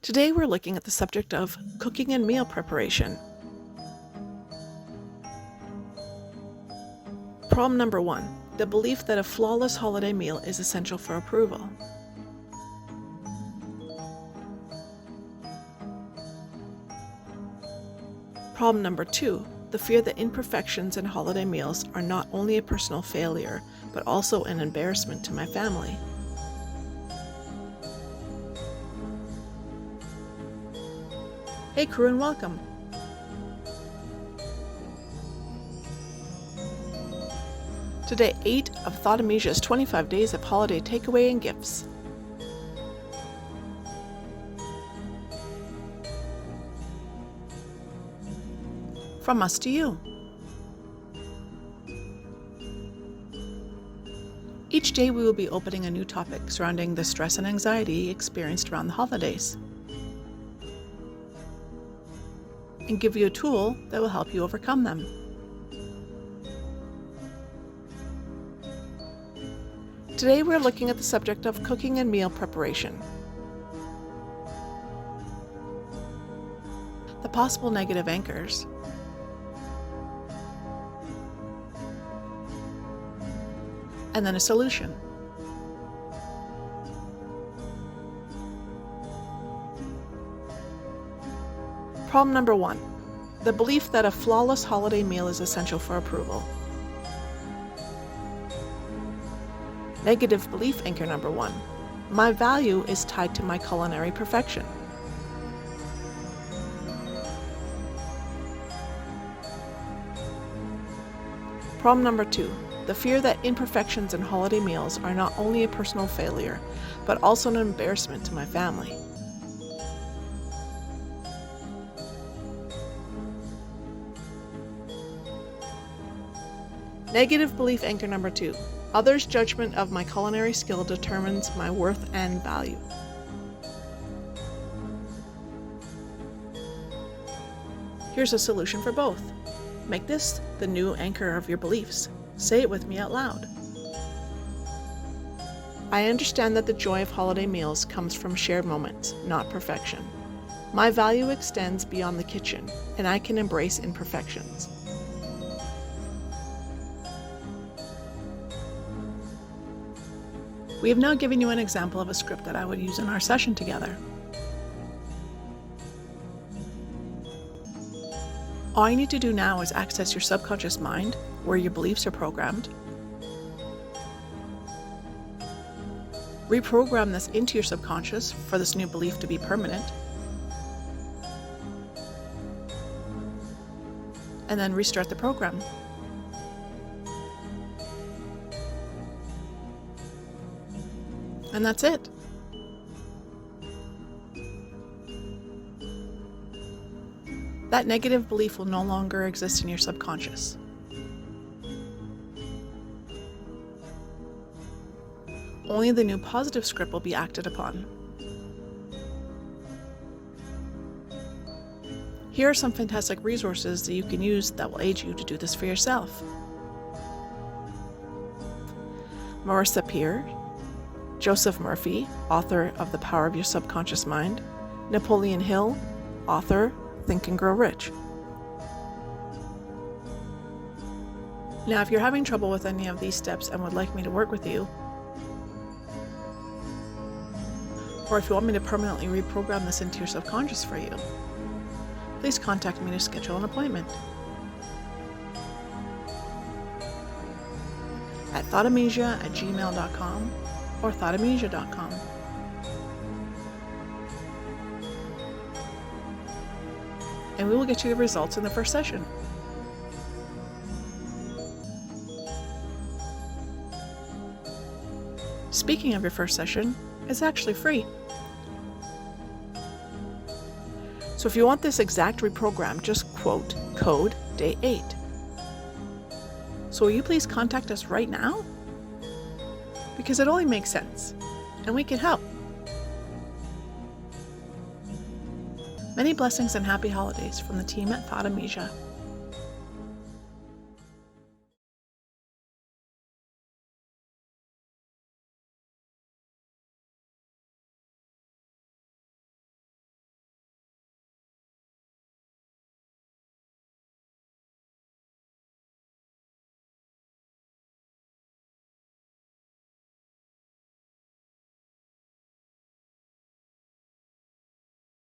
Today we're looking at the subject of cooking and meal preparation. Problem number 1. The belief that a flawless holiday meal is essential for approval. Problem number 2. The fear that imperfections in holiday meals are not only a personal failure, but also an embarrassment to my family. Hey crew, and welcome! Today, 8 of Thought Amnesia's 25 days of holiday takeaway and gifts. From us to you. Each day we will be opening a new topic surrounding the stress and anxiety experienced around the holidays, and give you a tool that will help you overcome them. Today we're looking at the subject of cooking and meal preparation. The possible negative anchors, and then a solution. Problem number 1. The belief that a flawless holiday meal is essential for approval. Negative belief anchor number 1. My value is tied to my culinary perfection. Problem number 2. The fear that imperfections in holiday meals are not only a personal failure, but also an embarrassment to my family. Negative belief anchor number 2. Others' judgment of my culinary skill determines my worth and value. Here's a solution for both. Make this the new anchor of your beliefs. Say it with me out loud. I understand that the joy of holiday meals comes from shared moments, not perfection. My value extends beyond the kitchen, and I can embrace imperfections. We have now given you an example of a script that I would use in our session together. All you need to do now is access your subconscious mind, where your beliefs are programmed. Reprogram this into your subconscious for this new belief to be permanent. And then restart the program. And that's it. That negative belief will no longer exist in your subconscious. Only the new positive script will be acted upon. Here are some fantastic resources that you can use that will aid you to do this for yourself. Marissa Peer, Joseph Murphy, author of The Power of Your Subconscious Mind, Napoleon Hill, author, Think and Grow Rich. Now, if you're having trouble with any of these steps and would like me to work with you, or if you want me to permanently reprogram this into your subconscious for you, please contact me to schedule an appointment at thoughtamnesia@gmail.com or thoughtamnesia.com. And we will get you the results in the first session. Speaking of your first session, it's actually free. So if you want this exact reprogram, just quote code day 8. So will you please contact us right now? Because it only makes sense, and we can help. Many blessings and happy holidays from the team at Thought Amnesia.